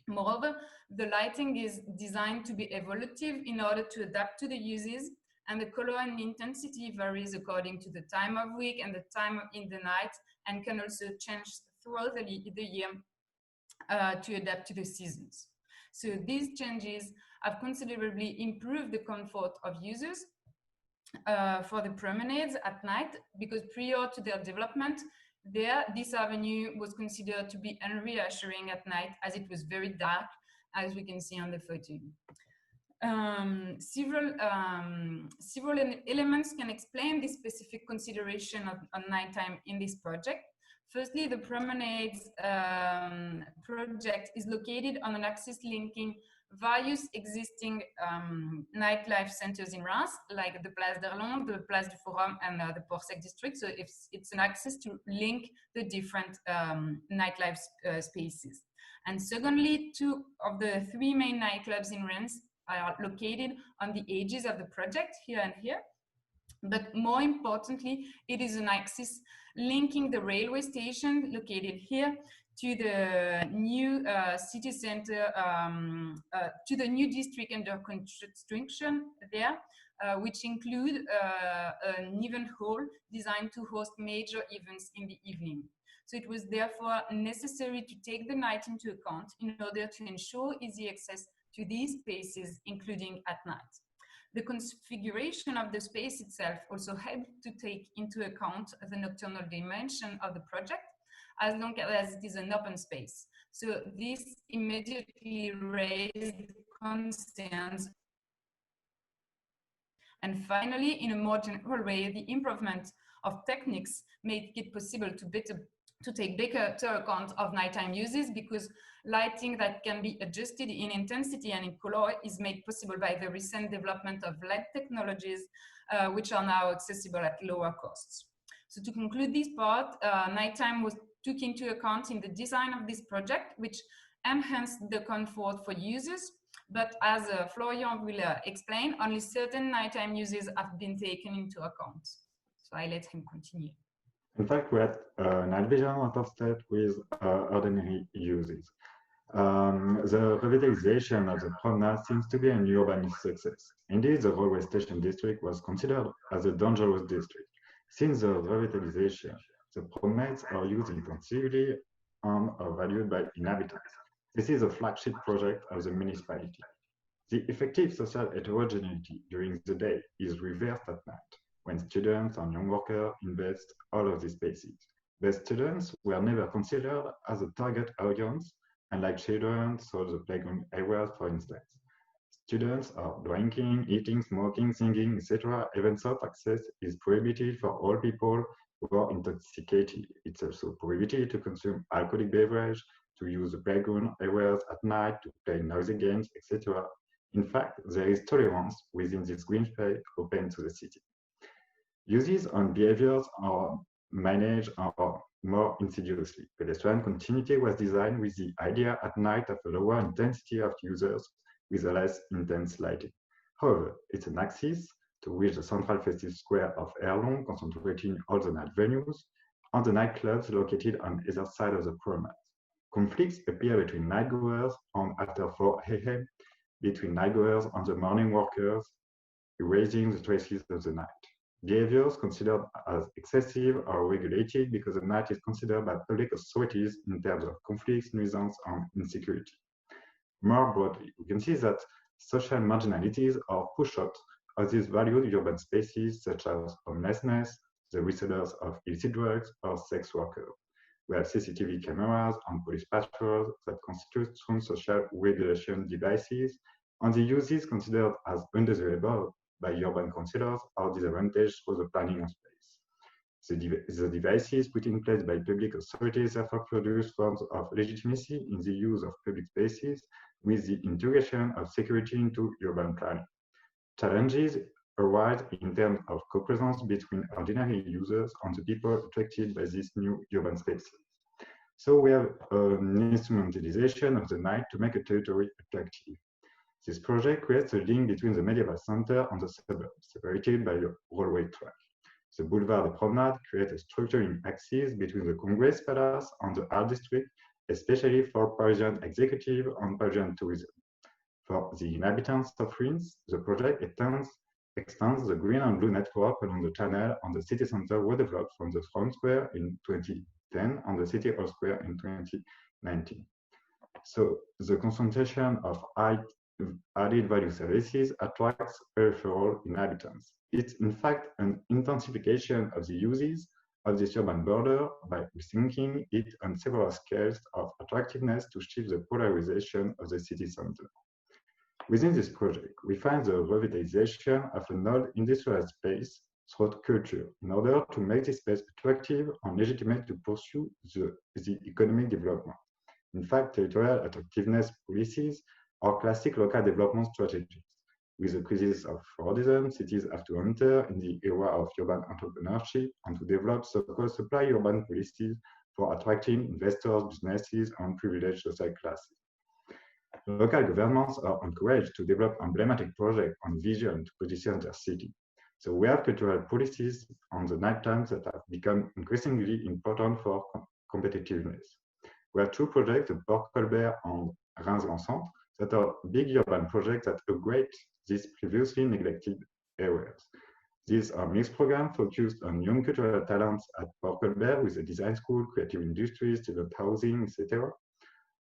Moreover, the lighting is designed to be evolutive in order to adapt to the uses, and the color and intensity varies according to the time of week and the time in the night, and can also change throughout the year to adapt to the seasons. So these changes have considerably improved the comfort of users for the promenades at night, because prior to their development, this avenue was considered to be unreassuring at night, as it was very dark, as we can see on the photo. Several elements can explain this specific consideration on nighttime in this project. Firstly, the promenades project is located on an axis linking various existing nightlife centers in Reims, like the Place d'Irlande, the Place du Forum, and the Port Sec district. So it's an access to link the different nightlife spaces. And secondly, 2 of the 3 main nightclubs in Reims are located on the edges of the project, here and here. But more importantly, it is an axis linking the railway station located here to the new city center, to the new district under construction there, which include an event hall designed to host major events in the evening. So it was therefore necessary to take the night into account in order to ensure easy access to these spaces, including at night. The configuration of the space itself also helped to take into account the nocturnal dimension of the project, as long as it is an open space. So this immediately raised concerns. And finally, in a more general way, the improvement of techniques made it possible to take better account of nighttime uses, because lighting that can be adjusted in intensity and in color is made possible by the recent development of light technologies, which are now accessible at lower costs. So to conclude this part, nighttime was took into account in the design of this project, which enhanced the comfort for users. But as Florian will explain, only certain nighttime uses have been taken into account. So I let him continue. In fact, we had night vision out of state with ordinary uses. The revitalization of the promenade seems to be an urban success. Indeed, the railway station district was considered as a dangerous district. Since the revitalization, the promenades are used intensively and are valued by inhabitants. This is a flagship project of the municipality. The effective social heterogeneity during the day is reversed at night, when students and young workers invest all of these spaces. The students were never considered as a target audience, unlike children, so the playground areas, for instance. Students are drinking, eating, smoking, singing, etc. Even so, access is prohibited for all people who are intoxicated. It's also prohibited to consume alcoholic beverage, to use the playground areas at night, to play noisy games, etc. In fact, there is tolerance within this green space open to the city. Uses and behaviors are managed more insidiously. Pedestrian continuity was designed with the idea at night of a lower intensity of users with a less intense lighting. However, it's an axis to which the central festive square of Erlong, concentrating all the night venues, and the nightclubs located on either side of the promenade. Conflicts appear between nightgoers and after 4 a.m., between nightgoers and the morning workers, erasing the traces of the night. Behaviors considered as excessive are regulated because the night is considered by public authorities in terms of conflicts, nuisance, and insecurity. More broadly, we can see that social marginalities are pushed out of these valued urban spaces, such as homelessness, the resellers of illicit drugs, or sex workers. We have CCTV cameras and police patrols that constitute strong social regulation devices, and the uses considered as undesirable by urban councillors are disadvantaged through the planning of space. The devices put in place by public authorities therefore produce forms of legitimacy in the use of public spaces with the integration of security into urban planning. Challenges arise in terms of co-presence between ordinary users and the people attracted by these new urban spaces. So we have an instrumentalization of the night to make a territory attractive. This project creates a link between the medieval center and the suburbs, separated by a railway track. The Boulevard de Promenade creates a structuring axis between the Congress Palace and the Art District, especially for Parisian executive and Parisian tourism. For the inhabitants of Reims, the project extends the green and blue network along the channel, and the city center was developed from the Front Square in 2010 and the City Hall Square in 2019. So the concentration of added value services attracts peripheral inhabitants. It's in fact an intensification of the uses of this urban border by rethinking it on several scales of attractiveness to shift the polarization of the city center. Within this project, we find the revitalization of an old industrial space through culture in order to make this space attractive and legitimate to pursue the economic development. In fact, territorial attractiveness policies are classic local development strategies. With the crisis of Fordism, cities have to enter in the era of urban entrepreneurship and to develop so-called supply urban policies for attracting investors, businesses, and privileged social classes. Local governments are encouraged to develop emblematic projects and vision to position their city. So we have cultural policies on the nighttime that have become increasingly important for competitiveness. We have two projects, the Port Colbert and Reims Grand Centre, that are big urban projects that upgrade these previously neglected areas. These are mixed programs focused on young cultural talents at Port Colbert with a design school, creative industries, student housing, etc.,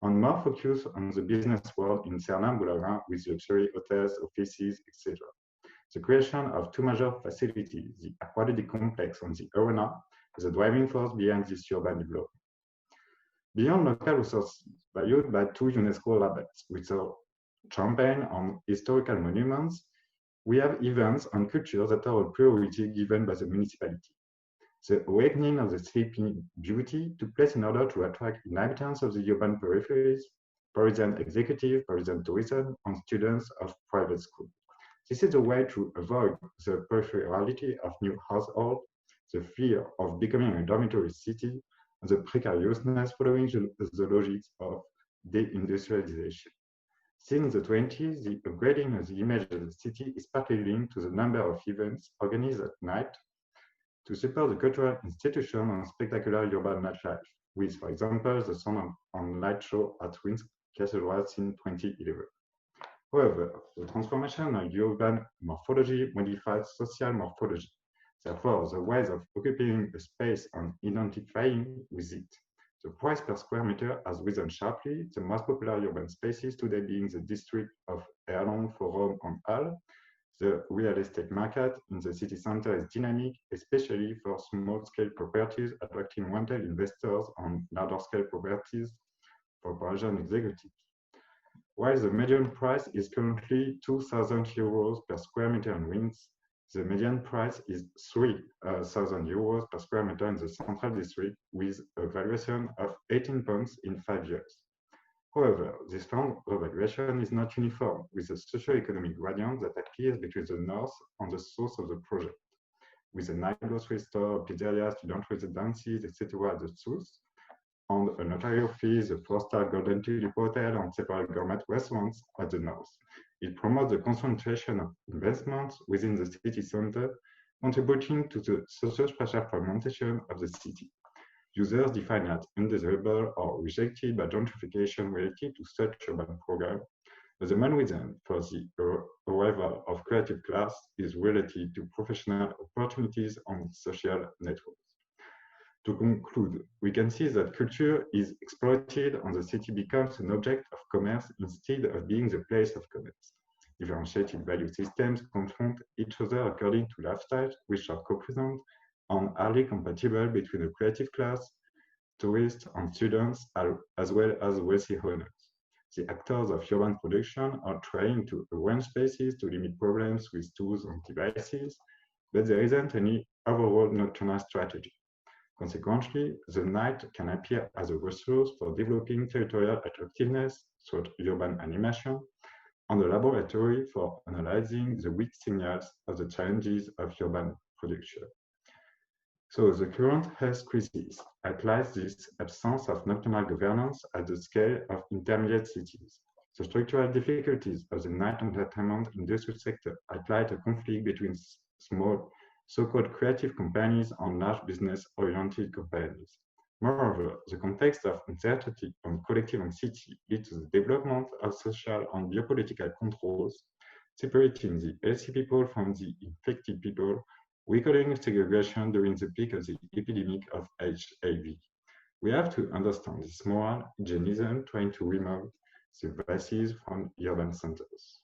and more focus on the business world in Cernin-Boulogne with luxury hotels, offices, etc. The creation of two major facilities, the aquatic complex and the arena, is the driving force behind this urban development. Beyond local resources valued by two UNESCO labels, which are Champagne and historical monuments, we have events and culture that are a priority given by the municipality. The awakening of the sleeping beauty took place in order to attract inhabitants of the urban peripheries, Parisian executive, Parisian tourism, and students of private schools. This is a way to avoid the peripherality of new households, the fear of becoming a dormitory city, and the precariousness following the logics of deindustrialization. Since the 20s, the upgrading of the image of the city is partly linked to the number of events organized at night to support the cultural institution and spectacular urban nightlife, with, for example, the Sound and Light Show at Reims Cathedral in 2011. However, the transformation of urban morphology modifies social morphology. Therefore, the ways of occupying a space and identifying with it. The price per square meter has risen sharply, the most popular urban spaces today being the district of Erlon, Forum, and Halle. The real estate market in the city center is dynamic, especially for small-scale properties, attracting rental investors and larger-scale properties for Parisian executives. While the median price is currently 2,000 euros per square meter in Reims, the median price is 3,000 euros per square meter in the central district, with a valuation of 18 points in 5 years. However, this strong revaluation is not uniform, with a socio-economic gradient that appears between the north and the south of the project, with a night grocery store, pizzeria, student residences, etc. at the south, and a notarial fees, a 4-star Golden Tulip Hotel, and several gourmet restaurants at the north. It promotes the concentration of investments within the city center, contributing to the social-spatial fragmentation of the city. Users defined as undesirable or rejected by gentrification related to such urban programs, but the main reason for the arrival of creative class is related to professional opportunities and social networks. To conclude, we can see that culture is exploited and the city becomes an object of commerce instead of being the place of commerce. Differentiated value systems confront each other according to lifestyles which are co-present and hardly compatible between the creative class, tourists, and students, as well as wealthy owners. The actors of urban production are trying to arrange spaces to limit problems with tools and devices, but there isn't any overall nocturnal strategy. Consequently, the night can appear as a resource for developing territorial attractiveness through urban animation, and a laboratory for analyzing the weak signals of the challenges of urban production. So the current health crisis highlights this absence of nocturnal governance at the scale of intermediate cities. The structural difficulties of the night entertainment industry sector highlight a conflict between small so-called creative companies and large business-oriented companies. Moreover, the context of uncertainty on collective anxiety leads to the development of social and biopolitical controls, separating the healthy people from the infected people, recalling segregation during the peak of the epidemic of HIV. We have to understand this moral hygienism trying to remove the vices from urban centers.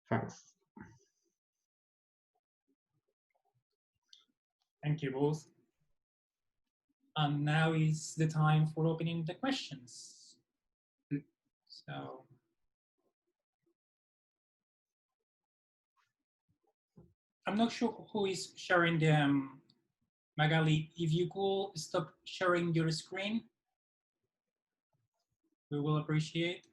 Thanks. Thank you both. And now is the time for opening the questions. So, I'm not sure who is sharing the, Magali, if you could stop sharing your screen, we will appreciate.